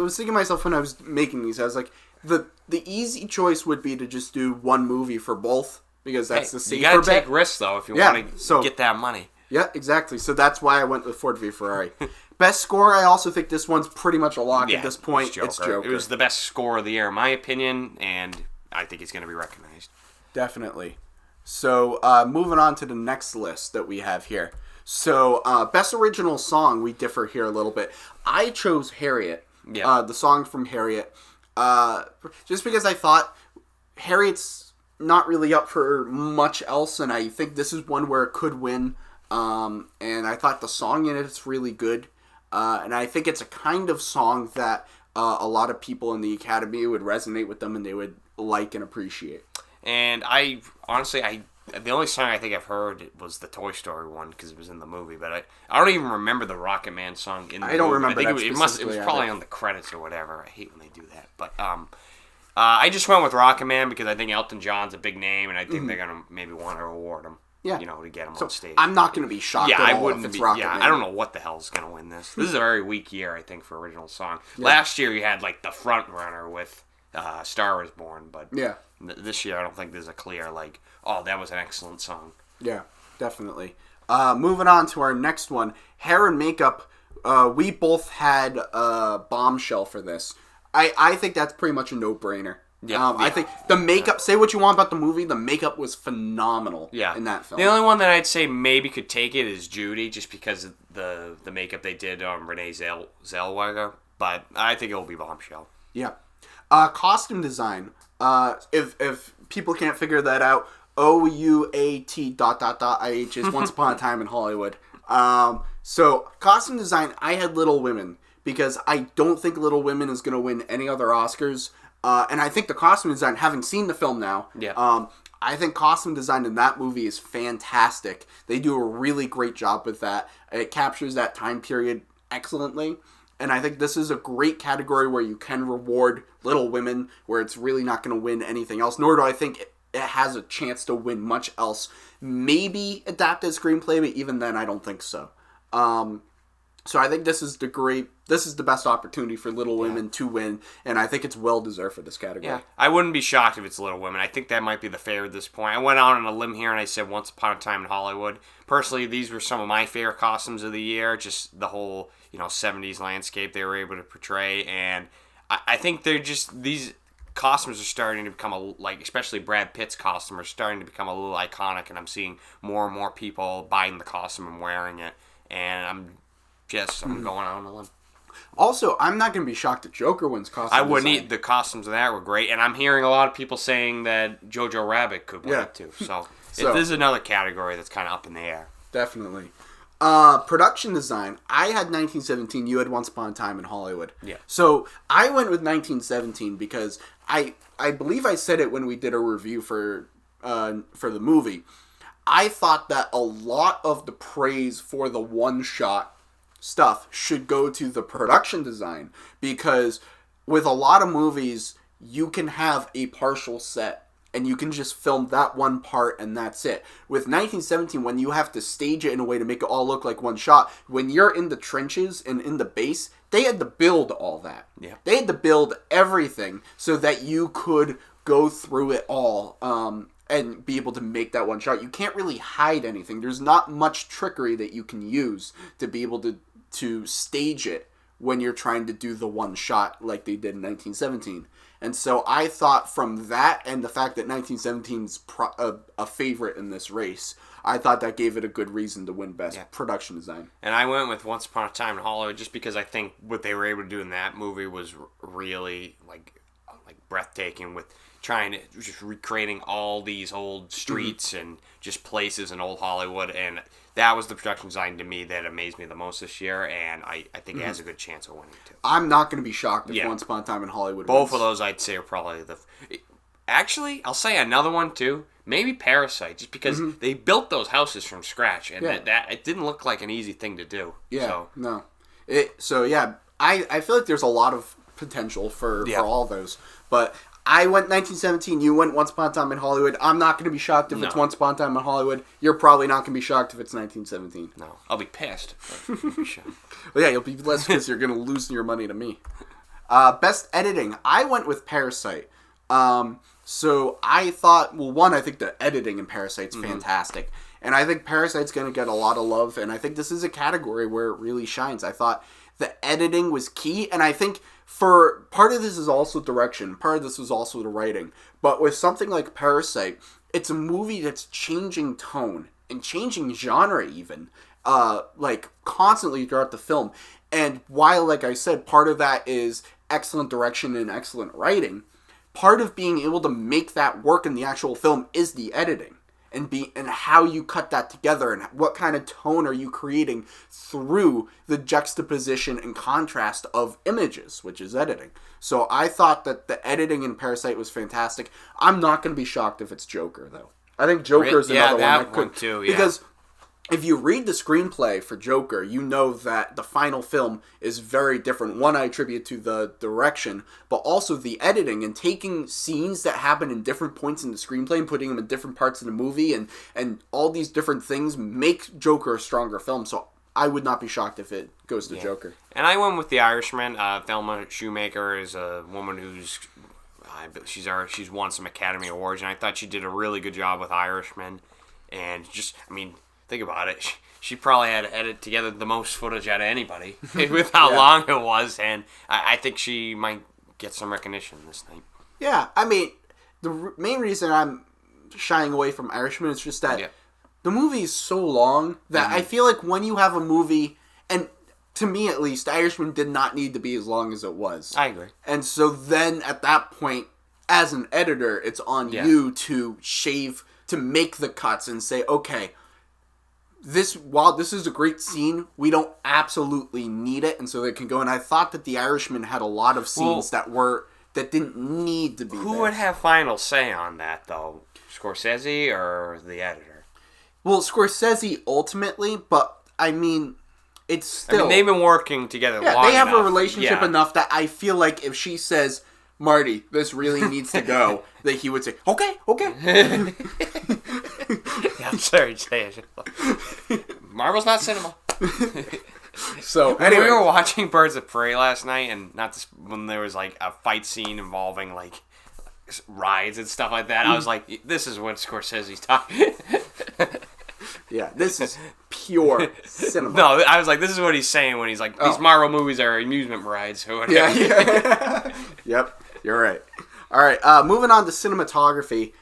was thinking to myself when I was making these, I was like, the easy choice would be to just do one movie for both, because that's the safer bet. You gotta take risks though if you want to get that money. Yeah, exactly. So that's why I went with Ford v Ferrari. Best score, I also think this one's pretty much a lock at this point. It's Joker. It was the best score of the year in my opinion, and I think it's going to be recognized. Definitely. So, moving on to the next list that we have here. So, best original song, we differ here a little bit. I chose Harriet, the song from Harriet, just because I thought Harriet's not really up for much else, and I think this is one where it could win. And I thought the song in it's really good, and I think it's a kind of song that a lot of people in the Academy would resonate with them and they would like and appreciate. And I honestly, the only song I think I've heard was the Toy Story one because it was in the movie, but I don't even remember the Rocket Man song in the movie. I don't remember that it was probably on the credits or whatever. I hate when they do that. But I just went with Rocket Man because I think Elton John's a big name, and I think they're going to maybe want to award him. Yeah. To get him on stage. I'm not going to be shocked at all if it's Rocket Man. I don't know what the hell's going to win this. This is a very weak year, I think, for original song. Yeah. Last year, you had, like, the front runner with Star Was Born, but this year, I don't think there's a clear, like, oh, that was an excellent song. Yeah, definitely. Moving on to our next one, hair and makeup. We both had Bombshell for this. I think that's pretty much a no-brainer. I think the makeup, say what you want about the movie, the makeup was phenomenal in that film. The only one that I'd say maybe could take it is Judy, just because of the makeup they did on Renee Zellweger, but I think it will be Bombshell. Yeah. Costume design. If people can't figure that out, OUAT ... is Once Upon a Time in Hollywood. So, costume design, I had Little Women, because I don't think Little Women is going to win any other Oscars. And I think the costume design, having seen the film now, I think costume design in that movie is fantastic. They do a really great job with that. It captures that time period excellently. And I think this is a great category where you can reward Little Women, where it's really not going to win anything else. Nor do I think it has a chance to win much else. Maybe adapted screenplay, but even then I don't think so. So I think this is the best opportunity for Little Women to win, and I think it's well deserved for this category. Yeah, I wouldn't be shocked if it's Little Women. I think that might be the favorite at this point. I went out on a limb here and I said Once Upon a Time in Hollywood. Personally, these were some of my favorite costumes of the year. Just the whole 70s landscape they were able to portray, and I think they're just these costumes are starting to become especially Brad Pitt's costume are starting to become a little iconic, and I'm seeing more and more people buying the costume and wearing it, and I'm going out on a limb. Also, I'm not going to be shocked that Joker wins costume I wouldn't design. The costumes of that were great, and I'm hearing a lot of people saying that Jojo Rabbit could win it too. So this is another category that's kind of up in the air. Definitely. Production design. I had 1917. You had Once Upon a Time in Hollywood. Yeah. So I went with 1917 because I believe I said it when we did a review for the movie. I thought that a lot of the praise for the one-shot stuff should go to the production design, because with a lot of movies, you can have a partial set and you can just film that one part and that's it. With 1917, when you have to stage it in a way to make it all look like one shot, when you're in the trenches and in the base, they had to build all that. Yeah. They had to build everything so that you could go through it all and be able to make that one shot. You can't really hide anything. There's not much trickery that you can use to be able to stage it when you're trying to do the one shot like they did in 1917. And so I thought from that and the fact that 1917's a favorite in this race, I thought that gave it a good reason to win Best Production Design. And I went with Once Upon a Time in Hollywood just because I think what they were able to do in that movie was really like breathtaking, with trying to just recreating all these old streets and just places in old Hollywood. And that was the production design to me that amazed me the most this year, and I think it has a good chance of winning too. I'm not going to be shocked if Once Upon a Time in Hollywood Both wins. of those I'd say are probably Actually, I'll say another one too. Maybe Parasite, just because they built those houses from scratch, and that it didn't look like an easy thing to do. Yeah, no. I feel like there's a lot of potential for all those, but I went 1917. You went Once Upon a Time in Hollywood. I'm not going to be shocked if it's Once Upon a Time in Hollywood. You're probably not going to be shocked if it's 1917. No, I'll be pissed. But I'll be shocked. Well, yeah, you'll be less because you're going to lose your money to me. Best editing. I went with Parasite. So I thought, well, one, I think the editing in Parasite's fantastic. And I think Parasite's going to get a lot of love. And I think this is a category where it really shines. I thought the editing was key. And I think for part of this is also direction. Part of this is also the writing. But with something like Parasite, it's a movie that's changing tone and changing genre even, like constantly throughout the film. And while, like I said, part of that is excellent direction and excellent writing, part of being able to make that work in the actual film is the editing and how you cut that together and what kind of tone are you creating through the juxtaposition and contrast of images, which is editing. So I thought that the editing in Parasite was fantastic. I'm not going to be shocked if it's Joker, though. I think Joker's another one that could. Too, because if you read the screenplay for Joker, you know that the final film is very different. One, I attribute to the direction, but also the editing and taking scenes that happen in different points in the screenplay and putting them in different parts of the movie, and all these different things make Joker a stronger film. So I would not be shocked if it goes to Joker. And I went with The Irishman. Thelma Shoemaker is a woman who's she's won some Academy Awards, and I thought she did a really good job with Irishman. And just, I mean, think about it. She probably had to edit together the most footage out of anybody with how long it was, and I think she might get some recognition this night. Yeah, I mean, the main reason I'm shying away from Irishman is just that the movie is so long that I feel like when you have a movie, and to me at least, Irishman did not need to be as long as it was. I agree. And so then at that point, as an editor, it's on you to shave, to make the cuts and say, okay, while this is a great scene, we don't absolutely need it, and so they can go. And I thought that The Irishman had a lot of scenes that didn't need to be. Who would have final say on that, though? Scorsese or the editor? Well, Scorsese ultimately, but I mean, it's still. I mean, they've been working together long they have enough. a relationship enough that I feel like if she says, Marty, this really needs to go, that he would say, okay. Yeah, I'm sorry to say it. Marvel's not cinema. So, anyway. We were watching Birds of Prey last night, and when there was like a fight scene involving like rides and stuff like that, I was like, this is what Scorsese's talking. Yeah, this is pure cinema. No, I was like, this is what he's saying when he's like, these Marvel movies are amusement rides or whatever. Yeah. Yep, you're right. All right, moving on to cinematography.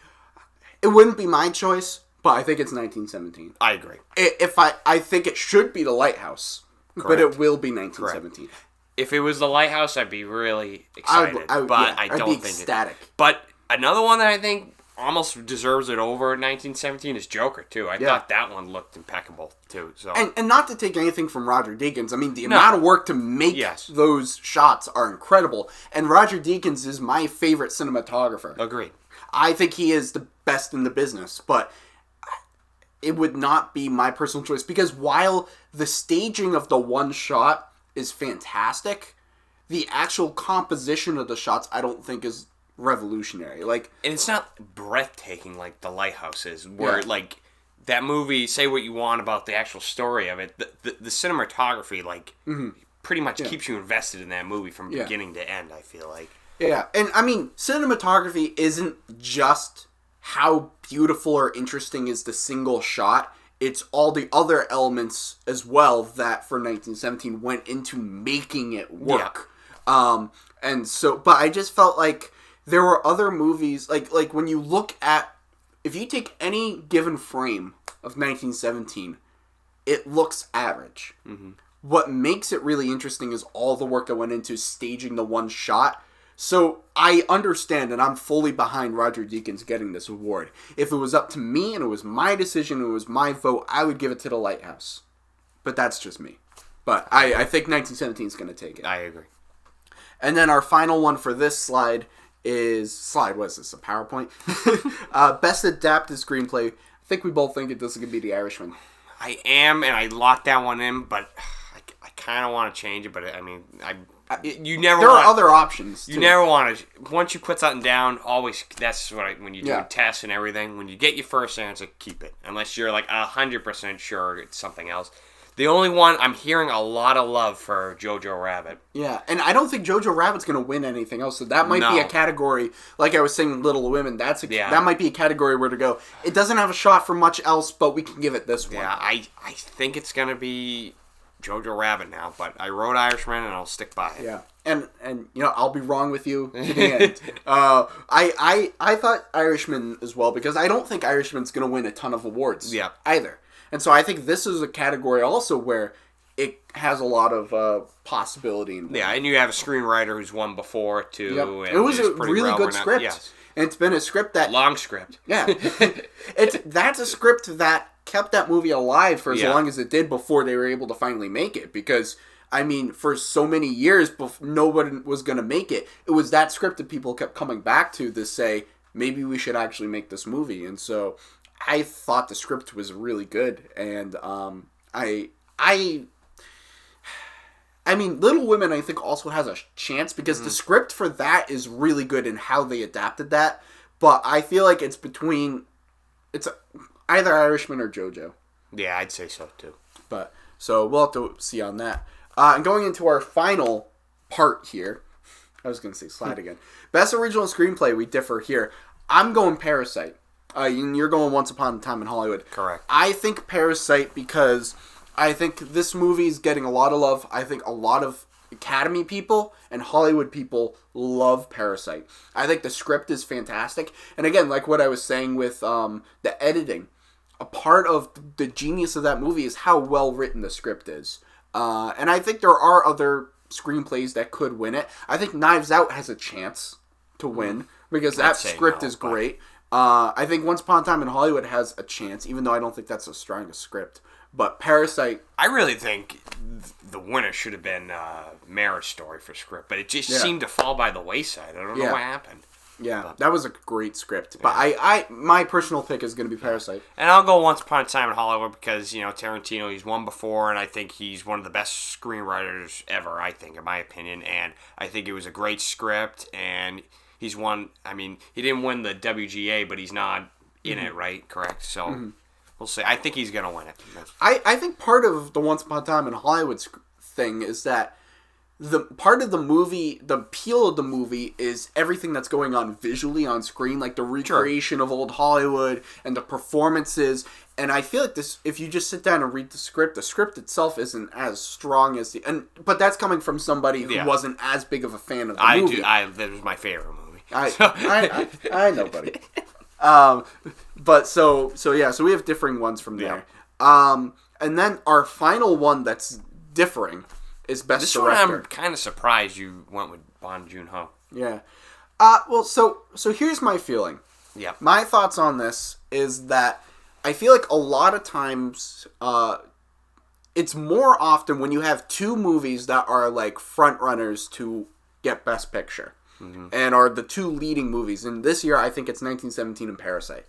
It wouldn't be my choice, but I think it's 1917. I agree. I think it should be The Lighthouse, but it will be 1917. Correct. If it was The Lighthouse, I'd be really excited. I'd be ecstatic. But another one that I think almost deserves it over 1917 is Joker, too. I thought that one looked impeccable, too. So And not to take anything from Roger Deakins, I mean, the amount of work to make those shots are incredible. And Roger Deakins is my favorite cinematographer. Agreed. I think he is the best in the business, but it would not be my personal choice, because while the staging of the one shot is fantastic, the actual composition of the shots I don't think is revolutionary. Like, and it's not breathtaking like The Lighthouse is, where like that movie, say what you want about the actual story of it, the cinematography pretty much keeps you invested in that movie from beginning to end, I feel like. Yeah, and I mean, cinematography isn't just how beautiful or interesting is the single shot. It's all the other elements as well that for 1917 went into making it work. And so, but I just felt like there were other movies, like when you look at, if you take any given frame of 1917, it looks average. Mm-hmm. What makes it really interesting is all the work that went into staging the one shot. So I understand, and I'm fully behind Roger Deakins getting this award. If it was up to me and it was my decision, and it was my vote, I would give it to The Lighthouse. But that's just me. But I think 1917 is going to take it. I agree. And then our final one for this slide, what is this, a PowerPoint? Best Adapted Screenplay. I think we both think this is going to be The Irishman. I am, and I locked that one in, but I kind of want to change it, but I mean, you never. There are other options, too. You never want to, once you put something down, always, that's what when you do tests and everything, when you get your first answer, keep it. Unless you're like 100% sure it's something else. The only one, I'm hearing a lot of love for Jojo Rabbit. Yeah, and I don't think Jojo Rabbit's going to win anything else, so that might be a category, like I was saying, Little Women, that might be a category where to go. It doesn't have a shot for much else, but we can give it this one. Yeah, I think it's going to be Jojo Rabbit now, but I wrote Irishman, and I'll stick by it. Yeah, and you know, I'll be wrong with you to the end. I thought Irishman as well, because I don't think Irishman's going to win a ton of awards either. And so I think this is a category also where it has a lot of possibility. Yeah, and you have a screenwriter who's won before, too. Yep. And it was a really good script. Yes. And it's been a script that... Long script. Yeah. That's a script that kept that movie alive for as long as it did before they were able to finally make it. Because, I mean, for so many years, nobody was going to make it. It was that script that people kept coming back to say, maybe we should actually make this movie. And so... I thought the script was really good, and I mean, Little Women, I think, also has a chance, because the script for that is really good in how they adapted that, but I feel like it's either Irishman or JoJo. Yeah, I'd say so, too. But, so we'll have to see on that. And going into our final part here, I was going to say slide again. Best Original Screenplay, we differ here. I'm going Parasite. You're going Once Upon a Time in Hollywood. Correct. I think Parasite, because I think this movie is getting a lot of love. I think a lot of Academy people and Hollywood people love Parasite. I think the script is fantastic. And again, like what I was saying with the editing, a part of the genius of that movie is how well written the script is. And I think there are other screenplays that could win it. I think Knives Out has a chance to win, because that script is great. I think Once Upon a Time in Hollywood has a chance, even though I don't think that's the strongest script. But Parasite... I really think the winner should have been Marriage Story for script, but it just seemed to fall by the wayside. I don't know what happened. Yeah, that was a great script. But my personal pick is going to be Parasite. And I'll go Once Upon a Time in Hollywood because, you know, Tarantino, he's won before, and I think he's one of the best screenwriters ever, I think, in my opinion. And I think it was a great script, and... He's won, I mean, he didn't win the WGA, but he's not in it, right? Correct? So, we'll see. I think he's going to win it. I think part of the Once Upon a Time in Hollywood thing is that the part of the movie, the appeal of the movie is everything that's going on visually on screen, like the recreation of old Hollywood and the performances. And I feel like this, if you just sit down and read the script itself isn't as strong as but that's coming from somebody who wasn't as big of a fan of the movie. That was my favorite movie. I know, buddy. But so we have differing ones from there. And then our final one that's differing is Best Director. This one I'm kind of surprised you went with Bong Joon-ho. Yeah. Well, so here's my feeling. Yep. My thoughts on this is that I feel like a lot of times it's more often when you have two movies that are like front runners to get Best Picture and are the two leading movies. And this year, I think it's 1917 and Parasite.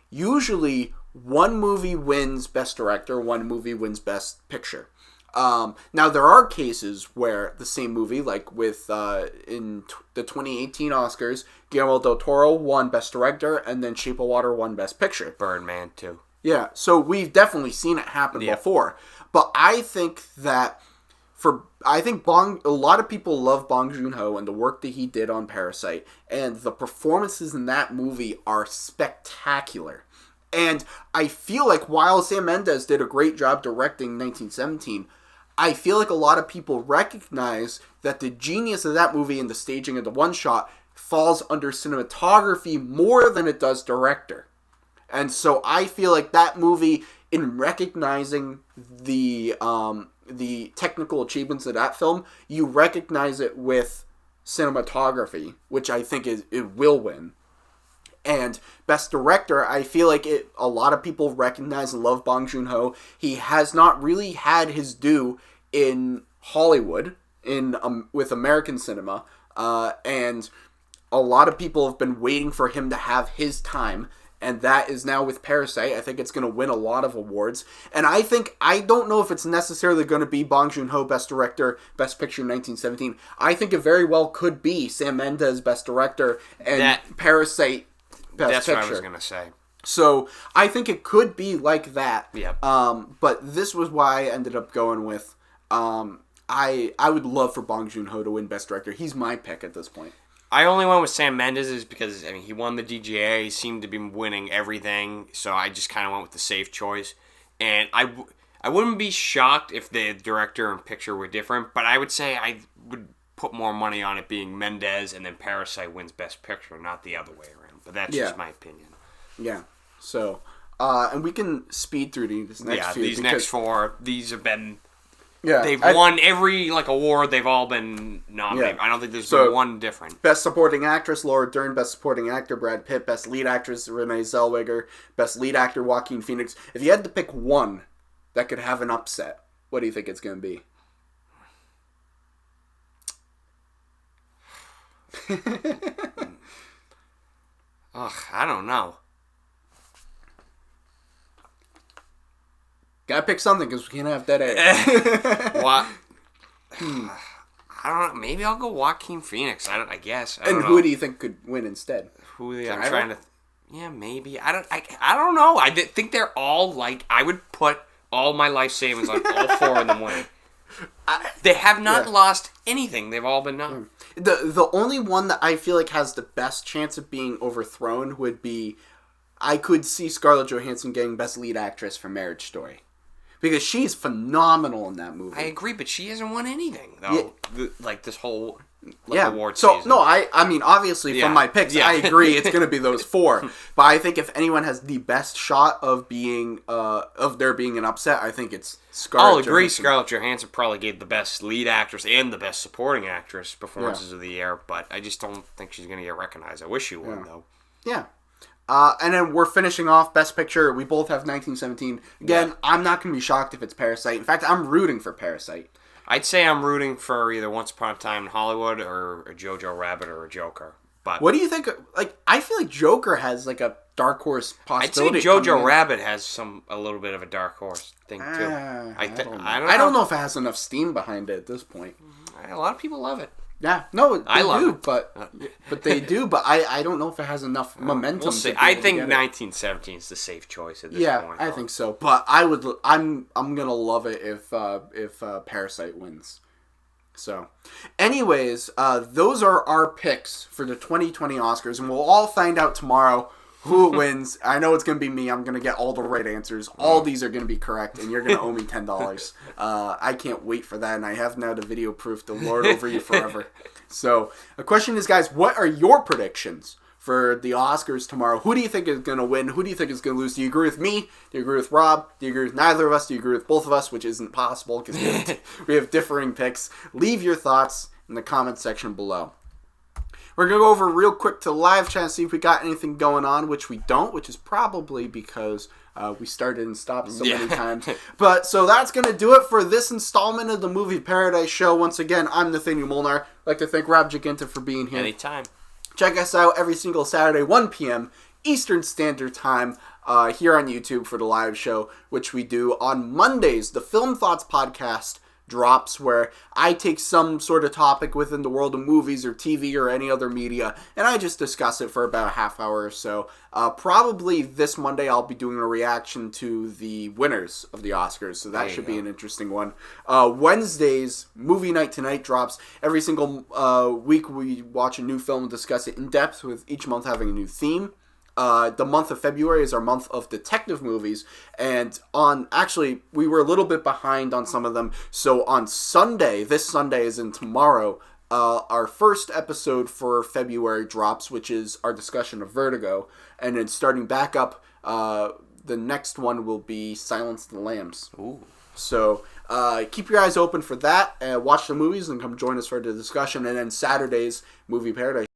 Usually, one movie wins Best Director, one movie wins Best Picture. Now, there are cases where the same movie, like with in the 2018 Oscars, Guillermo del Toro won Best Director, and then Shape of Water won Best Picture. Birdman, too. Yeah, so we've definitely seen it happen before. But I think that a lot of people love Bong Joon-ho and the work that he did on Parasite, and the performances in that movie are spectacular. And I feel like while Sam Mendes did a great job directing 1917, I feel like a lot of people recognize that the genius of that movie and the staging of the one-shot falls under cinematography more than it does director. And so I feel like that movie, in recognizing the technical achievements of that film, you recognize it with cinematography, which I think it will win. And Best Director, I feel like a lot of people recognize and love Bong Joon-ho. He has not really had his due in Hollywood, with American cinema, and a lot of people have been waiting for him to have his time, and that is now with Parasite. I think it's going to win a lot of awards, and I don't know if it's necessarily going to be Bong Joon-ho Best Director, Best Picture 1917. I think it very well could be Sam Mendes Best Director and Parasite Best Picture. That's what I was going to say. So I think it could be like that. Yep. But this was why I ended up going with. I would love for Bong Joon-ho to win Best Director. He's my pick at this point. I only went with Sam Mendes is because he won the DGA. He seemed to be winning everything, so I just kind of went with the safe choice. And I wouldn't be shocked if the director and picture were different, but I would say I would put more money on it being Mendes and then Parasite wins Best Picture, not the other way around. But that's just my opinion. Yeah. So, and we can speed through these next few. These next four, these have been... Yeah, they've won every award. They've all been nominated. I don't think there's been one different. Best Supporting Actress, Laura Dern. Best Supporting Actor, Brad Pitt. Best Lead Actress, Renee Zellweger. Best Lead Actor, Joaquin Phoenix. If you had to pick one that could have an upset, what do you think it's going to be? I don't know. Gotta pick something because we can't have dead air. What? I don't know. Maybe I'll go Joaquin Phoenix. I guess. I don't know. Who do you think could win instead? I'm trying to. Yeah, maybe. I don't know. I think they're all I would put all my life savings on all four of them winning. They have not lost anything. They've all been nominated. The only one that I feel like has the best chance of being overthrown would be, I could see Scarlett Johansson getting Best Lead Actress for Marriage Story. Because she's phenomenal in that movie. I agree, but she hasn't won anything, though. Yeah. This whole award so, season. No, I mean, obviously, from my picks, I agree it's going to be those four. But I think if anyone has the best shot of being, of there being an upset, I think it's Scarlett Johansson. I'll agree, Scarlett Johansson probably gave the Best Lead Actress and the Best Supporting Actress performances of the year, but I just don't think she's going to get recognized. I wish she would, though. Yeah. And then we're finishing off Best Picture. We both have 1917. Again, I'm not going to be shocked if it's Parasite. In fact, I'm rooting for Parasite. I'd say I'm rooting for either Once Upon a Time in Hollywood or a Jojo Rabbit or a Joker. But what do you think? I feel like Joker has a dark horse possibility. I'd say Jojo Rabbit has a little bit of a dark horse thing too. I don't know if it has enough steam behind it at this point. A lot of people love it. Yeah, no, I love do, it. but they do. But I don't know if it has enough momentum. We'll see. I think 1917 is the safe choice at this point. Yeah, I think so. But I'm gonna love it if Parasite wins. So, anyways, those are our picks for the 2020 Oscars, and we'll all find out tomorrow who wins. I know it's going to be me. I'm going to get all the right answers. All these are going to be correct, and you're going to owe me $10. I can't wait for that, and I have now the video proof to lord over you forever. So, the question is, guys, what are your predictions for the Oscars tomorrow? Who do you think is going to win? Who do you think is going to lose? Do you agree with me? Do you agree with Rob? Do you agree with neither of us? Do you agree with both of us? Which isn't possible because we have differing picks. Leave your thoughts in the comment section below. We're going to go over real quick to the live chat and see if we got anything going on, which we don't, which is probably because we started and stopped so many times. But so that's going to do it for this installment of the Movie Paradise Show. Once again, I'm Nathanael Molnár. I'd like to thank Rob Giachinta for being here. Anytime. Check us out every single Saturday, 1 p.m. Eastern Standard Time here on YouTube for the live show, which we do on Mondays. The Film Thoughts podcast drops where I take some sort of topic within the world of movies or TV or any other media, and I just discuss it for about a half hour or so. Probably this Monday I'll be doing a reaction to the winners of the Oscars, so that should be an interesting one. Wednesdays, Movie Night Tonight drops. Every single week we watch a new film and discuss it in depth, with each month having a new theme. The month of February is our month of detective movies, and we were a little bit behind on some of them, so on Sunday, this Sunday is in tomorrow, our first episode for February drops, which is our discussion of Vertigo, and then starting back up, the next one will be Silence of the Lambs. Ooh. So keep your eyes open for that, watch the movies, and come join us for the discussion, and then Saturday's Movie Paradise